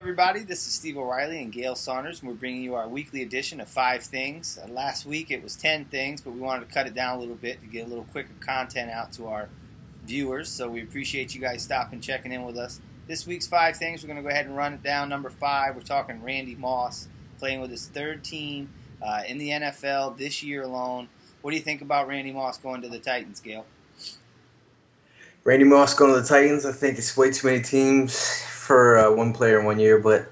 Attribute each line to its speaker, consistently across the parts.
Speaker 1: Everybody, this is Steve O'Reilly and Gail Saunders, and we're bringing you our weekly edition of 5 Things. Last week it was 10 things, but we wanted to cut it down a little bit to get a little quicker content out to our viewers, so we appreciate you guys stopping, checking in with us. This week's 5 Things, we're going to go ahead and run it down. Number 5, we're talking Randy Moss, playing with his third team in the NFL this year alone. What do you think about Randy Moss going to the Titans, Gail?
Speaker 2: Randy Moss going to the Titans, I think it's way too many teams for one player in 1 year, but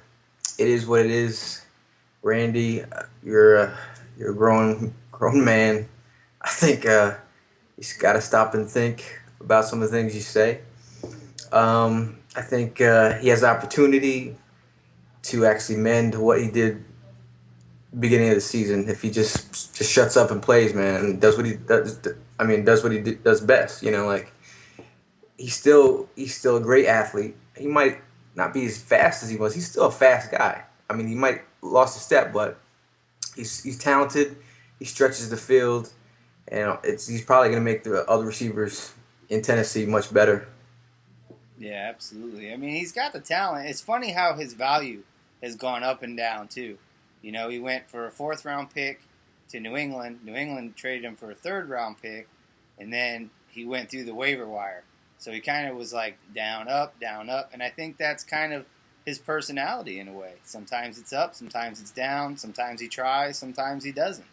Speaker 2: it is what it is. Randy, you're a grown man. I think you got to stop and think about some of the things you say. I think he has the opportunity to actually mend what he did beginning of the season if he just shuts up and plays, man, and does what he does. Does what he does best. He's still a great athlete. He might not be as fast as he was. He's still a fast guy. He might lost a step, but he's talented. He stretches the field, and he's probably going to make the other receivers in Tennessee much better.
Speaker 1: Yeah, absolutely. He's got the talent. It's funny how his value has gone up and down, too. He went for a 4th-round pick to New England. New England traded him for a 3rd-round pick, and then he went through the waiver wire. So he kind of was like down, up, and I think that's kind of his personality in a way. Sometimes it's up, sometimes it's down, sometimes he tries, sometimes he doesn't.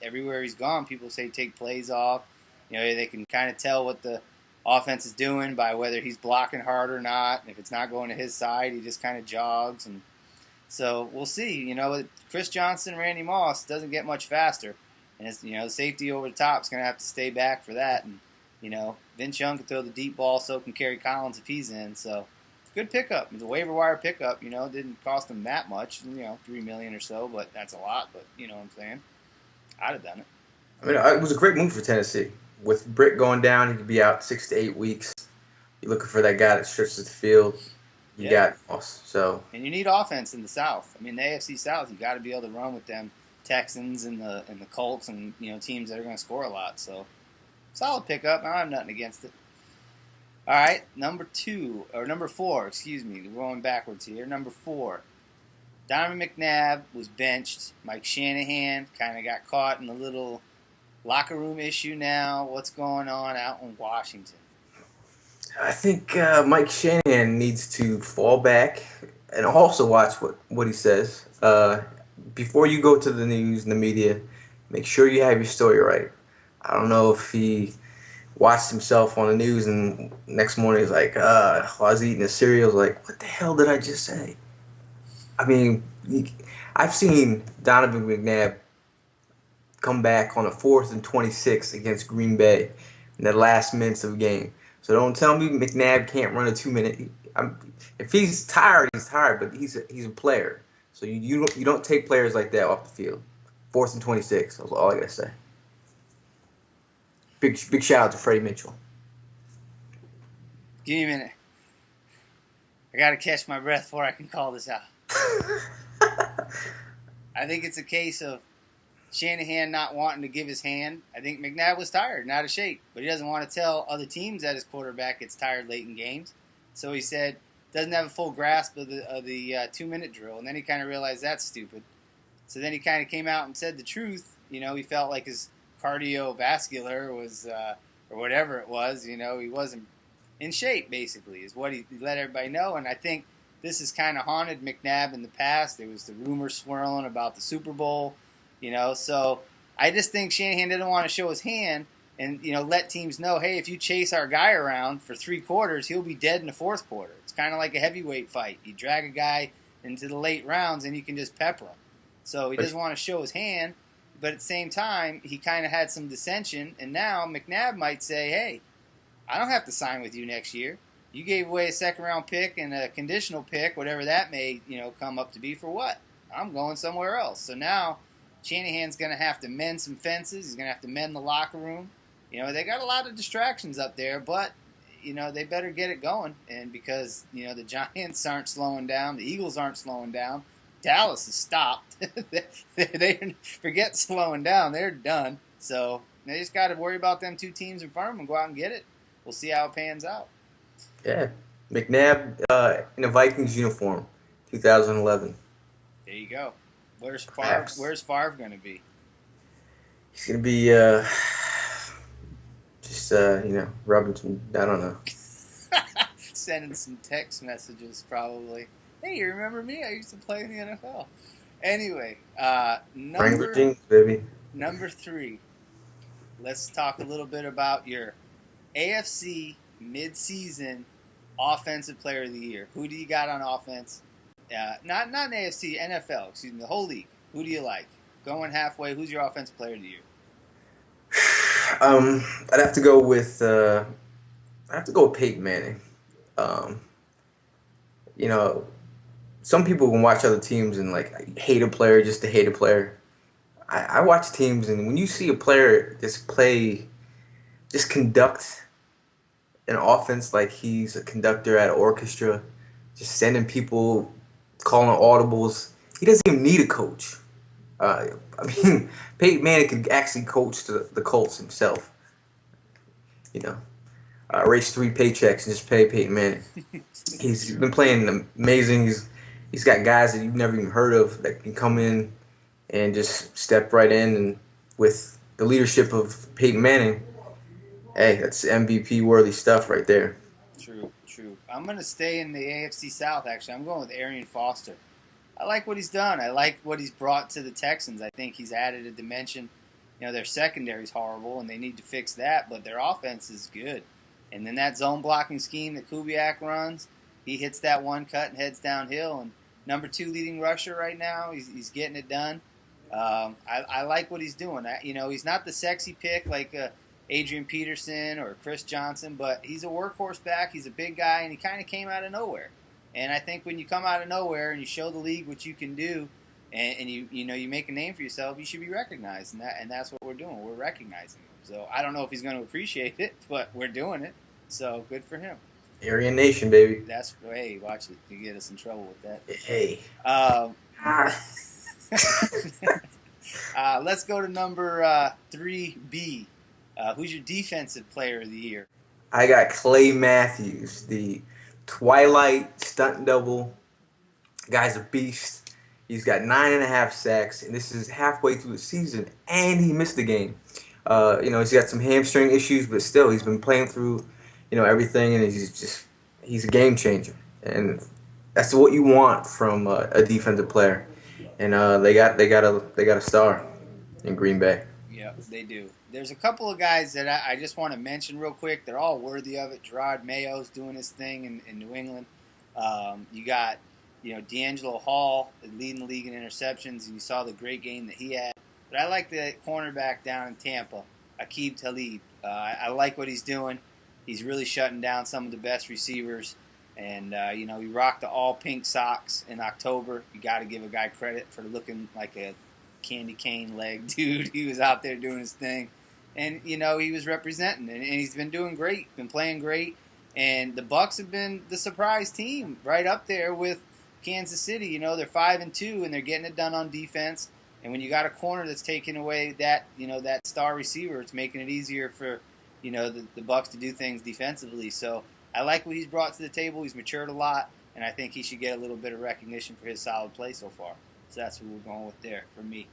Speaker 1: Everywhere he's gone, people say take plays off. They can kind of tell what the offense is doing by whether he's blocking hard or not. If it's not going to his side, he just kind of jogs. And so we'll see. Chris Johnson, Randy Moss doesn't get much faster. And it's, the safety over the top is going to have to stay back for that. And Vince Young can throw the deep ball, so can Kerry Collins if he's in. So, good pickup. It's a waiver wire pickup. Didn't cost him that much. $3 million or so, but that's a lot. But you know what I'm saying? I'd have done it.
Speaker 2: It was a great move for Tennessee. With Britt going down, he could be out 6 to 8 weeks. You're looking for that guy that stretches the field. You got Moss. So,
Speaker 1: and you need offense in the South. The AFC South, you got to be able to run with them Texans and the Colts and teams that are going to score a lot. So. Solid pickup. I have nothing against it. All right, number 4, excuse me. We're going backwards here. Number 4. Donovan McNabb was benched. Mike Shanahan kind of got caught in a little locker room issue now. What's going on out in Washington?
Speaker 2: I think Mike Shanahan needs to fall back and also watch what he says. Before you go to the news and the media, make sure you have your story right. I don't know if he watched himself on the news and next morning he's like, while I was eating a cereal, like, what the hell did I just say? I've seen Donovan McNabb come back on a 4th and 26 against Green Bay in the last minutes of the game. So don't tell me McNabb can't run a 2-minute. If he's tired, he's tired, but he's a player. So you don't take players like that off the field. 4th and 26, that's all I got to say. Big shout out to Freddie Mitchell.
Speaker 1: Give me a minute. I got to catch my breath before I can call this out. I think it's a case of Shanahan not wanting to give his hand. I think McNabb was tired and out of shape, but he doesn't want to tell other teams that his quarterback gets tired late in games. So he said doesn't have a full grasp of the 2-minute drill, and then he kind of realized that's stupid. So then he kind of came out and said the truth. He felt like his cardiovascular was, or whatever it was, he wasn't in shape, basically, is what he let everybody know. And I think this has kind of haunted McNabb in the past. There was the rumor swirling about the Super Bowl, So I just think Shanahan didn't want to show his hand and, let teams know, hey, if you chase our guy around for 3 quarters, he'll be dead in the 4th quarter. It's kind of like a heavyweight fight. You drag a guy into the late rounds and you can just pepper him. So he doesn't want to show his hand. But at the same time, he kind of had some dissension, and now McNabb might say, hey, I don't have to sign with you next year. You gave away a 2nd-round pick and a conditional pick, whatever that may come up to be, for what? I'm going somewhere else. So now Shanahan's going to have to mend some fences. He's going to have to mend the locker room. They got a lot of distractions up there, but, they better get it going. And because, the Giants aren't slowing down, the Eagles aren't slowing down, Dallas has stopped. They forget slowing down. They're done. So they just got to worry about them 2 teams in front of them and go out and get it. We'll see how it pans out.
Speaker 2: Yeah. McNabb in a Vikings uniform 2011.
Speaker 1: There you go. Where's Favre?
Speaker 2: Perhaps.
Speaker 1: Where's Favre going to be?
Speaker 2: He's gonna be just rubbing some. I don't know.
Speaker 1: Sending some text messages, probably. Hey, you remember me? I used to play in the NFL. Anyway,
Speaker 2: Wrangler jeans, baby.
Speaker 1: number 3. Let's talk a little bit about your AFC mid-season Offensive Player of the Year. Who do you got on offense? Not an AFC, NFL. Excuse me, the whole league. Who do you like? Going halfway. Who's your Offensive Player of the Year?
Speaker 2: I'd have to go with Peyton Manning. You know, some people can watch other teams and like hate a player just to hate a player. I watch teams, and when you see a player just conduct an offense like he's a conductor at an orchestra, just sending people, calling audibles. He doesn't even need a coach. Peyton Manning could actually coach the Colts himself. Raise 3 paychecks and just pay Peyton Manning. He's been playing amazing. He's got guys that you've never even heard of that can come in and just step right in. And with the leadership of Peyton Manning, hey, that's MVP worthy stuff right there.
Speaker 1: True. I'm going to stay in the AFC South, actually. I'm going with Arian Foster. I like what he's done. I like what he's brought to the Texans. I think he's added a dimension. Their secondary's horrible, and they need to fix that, but their offense is good. And then that zone blocking scheme that Kubiak runs, he hits that one cut and heads downhill. And number 2 leading rusher right now, he's getting it done. I like what he's doing. He's not the sexy pick like Adrian Peterson or Chris Johnson, but he's a workhorse back. He's a big guy, and he kind of came out of nowhere. And I think when you come out of nowhere and you show the league what you can do, and you make a name for yourself, you should be recognized, and that's what we're doing. We're recognizing him. So I don't know if he's going to appreciate it, but we're doing it. So good for him.
Speaker 2: Aryan Nation, baby.
Speaker 1: Hey, watch it. You get us in trouble with that.
Speaker 2: Hey.
Speaker 1: Let's go to number 3B. Who's your Defensive Player of the Year?
Speaker 2: I got Clay Matthews, the Twilight stunt double. Guy's a beast. He's got 9.5 sacks, and this is halfway through the season, and he missed the game. He's got some hamstring issues, but still, he's been playing through, everything, and he's a game changer. And that's what you want from a defensive player. And they got a star in Green Bay.
Speaker 1: Yeah, they do. There's a couple of guys that I just want to mention real quick. They're all worthy of it. Gerard Mayo's doing his thing in New England. You got D'Angelo Hall leading the league in interceptions, and you saw the great game that he had. But I like the cornerback down in Tampa, Aqib Talib. I like what he's doing. He's really shutting down some of the best receivers. And, he rocked the all-pink socks in October. You got to give a guy credit for looking like a candy cane leg dude. He was out there doing his thing. And, he was representing. And he's been doing great, been playing great. And the Bucs have been the surprise team right up there with Kansas City. They're 5-2, and they're getting it done on defense. And when you got a corner that's taking away that star receiver, it's making it easier for, the Bucs to do things defensively. So I like what he's brought to the table. He's matured a lot, and I think he should get a little bit of recognition for his solid play so far. So that's what we're going with there for me.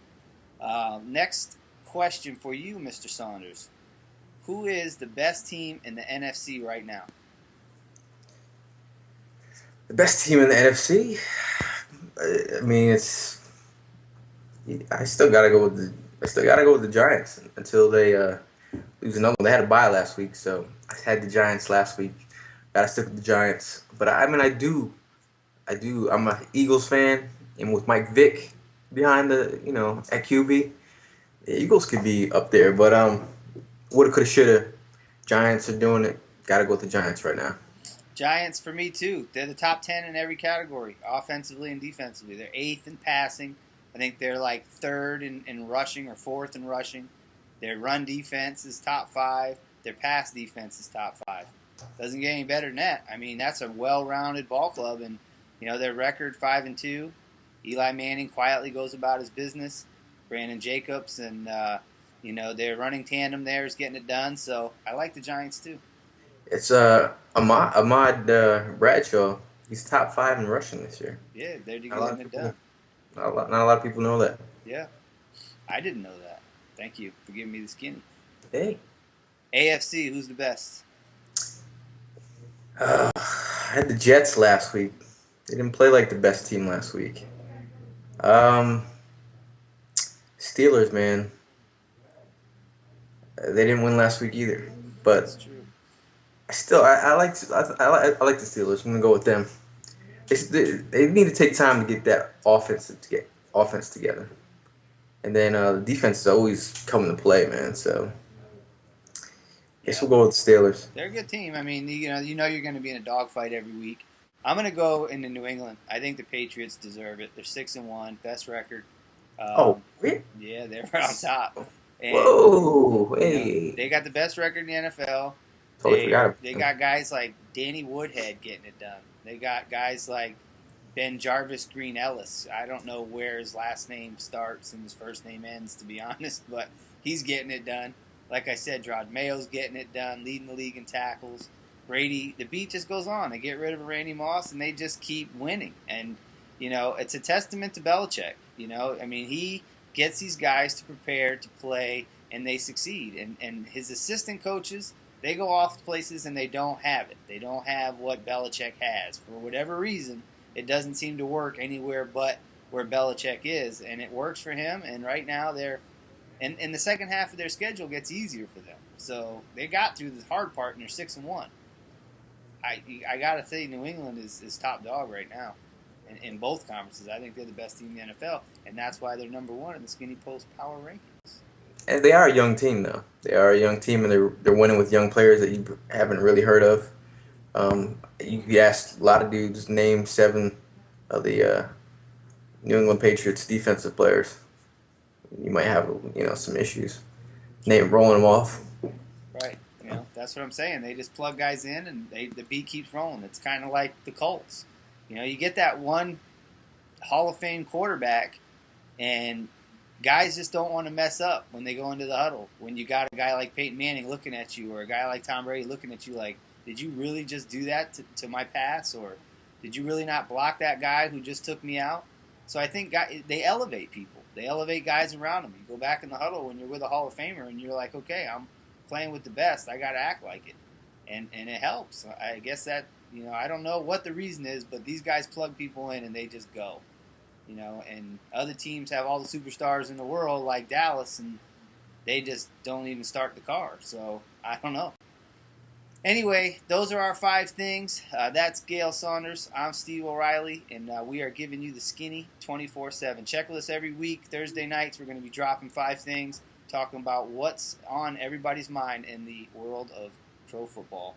Speaker 1: Next question for you, Mr. Saunders. Who is the best team in the NFC right now?
Speaker 2: The best team in the NFC? I still gotta go with the Giants until they lose another one. They had a bye last week, so I had the Giants last week. Gotta stick with the Giants. But I'm a Eagles fan, and with Mike Vick behind at QB, the Eagles could be up there. But woulda, coulda, shoulda. Giants are doing it. Gotta go with the Giants right now.
Speaker 1: Giants for me too. They're the top 10 in every category, offensively and defensively. They're 8th in passing. I think they're like 3rd in rushing or 4th in rushing. Their run defense is top 5. Their pass defense is top 5. Doesn't get any better than that. That's a well-rounded ball club, and their record 5-2. Eli Manning quietly goes about his business. Brandon Jacobs and their running tandem there is getting it done. So I like the Giants too.
Speaker 2: It's Ahmad Bradshaw. He's top 5 in rushing this year.
Speaker 1: Yeah, they're
Speaker 2: Not a lot
Speaker 1: getting
Speaker 2: of
Speaker 1: it done.
Speaker 2: not a lot of people know that.
Speaker 1: Yeah, I didn't know that. Thank you for giving me the skinny.
Speaker 2: Hey.
Speaker 1: AFC, who's the best?
Speaker 2: I had the Jets last week. They didn't play like the best team last week. Steelers, man. They didn't win last week either. But
Speaker 1: That's true.
Speaker 2: I like the Steelers. I'm gonna go with them. They need to take time to get that offense together, and then the defense is always coming to play, man. So, guess we'll go with the Steelers.
Speaker 1: They're a good team. I mean, you know you're going to be in a dogfight every week. I'm going to go into New England. I think the Patriots deserve it. They're 6-1, best record.
Speaker 2: Really?
Speaker 1: Yeah, they're on top. And,
Speaker 2: whoa! Hey,
Speaker 1: they got the best record in the NFL.
Speaker 2: Totally forgot.
Speaker 1: They got guys like Danny Woodhead getting it done. They got guys like Ben Jarvis Green Ellis. I don't know where his last name starts and his first name ends, to be honest, but he's getting it done. Like I said, Rod Mayo's getting it done, leading the league in tackles. Brady, the beat just goes on. They get rid of Randy Moss, and they just keep winning. And, it's a testament to Belichick. I mean, he gets these guys to prepare to play, and they succeed. And his assistant coaches, they go off places and they don't have it. They don't have what Belichick has. For whatever reason, it doesn't seem to work anywhere but where Belichick is. And it works for him, and right now they're – and the second half of their schedule gets easier for them. So they got through the hard part, and they're 6-1. I got to say New England is top dog right now in both conferences. I think they're the best team in the NFL, and that's why they're number one in the Skinny Post Power Rankings.
Speaker 2: And they are a young team, though. They are a young team, and they're winning with young players that you haven't really heard of. You ask a lot of dudes, name 7 of the New England Patriots defensive players. You might have some issues. Rolling them off.
Speaker 1: Right. That's what I'm saying. They just plug guys in, and the beat keeps rolling. It's kind of like the Colts. You get that one Hall of Fame quarterback, and guys just don't want to mess up when they go into the huddle. When you got a guy like Peyton Manning looking at you, or a guy like Tom Brady looking at you like, did you really just do that to my pass? Or did you really not block that guy who just took me out? So I think they elevate people. They elevate guys around them. You go back in the huddle when you're with a Hall of Famer, and you're like, okay, I'm playing with the best. I got to act like it. And it helps. I guess that, I don't know what the reason is, but these guys plug people in and they just go. And other teams have all the superstars in the world like Dallas, and they just don't even start the car. So I don't know. Anyway, those are our 5 things. That's Gail Saunders. I'm Steve O'Reilly, and we are giving you the Skinny 24/7. Check with us every week. Thursday nights, we're going to be dropping 5 things, talking about what's on everybody's mind in the world of pro football.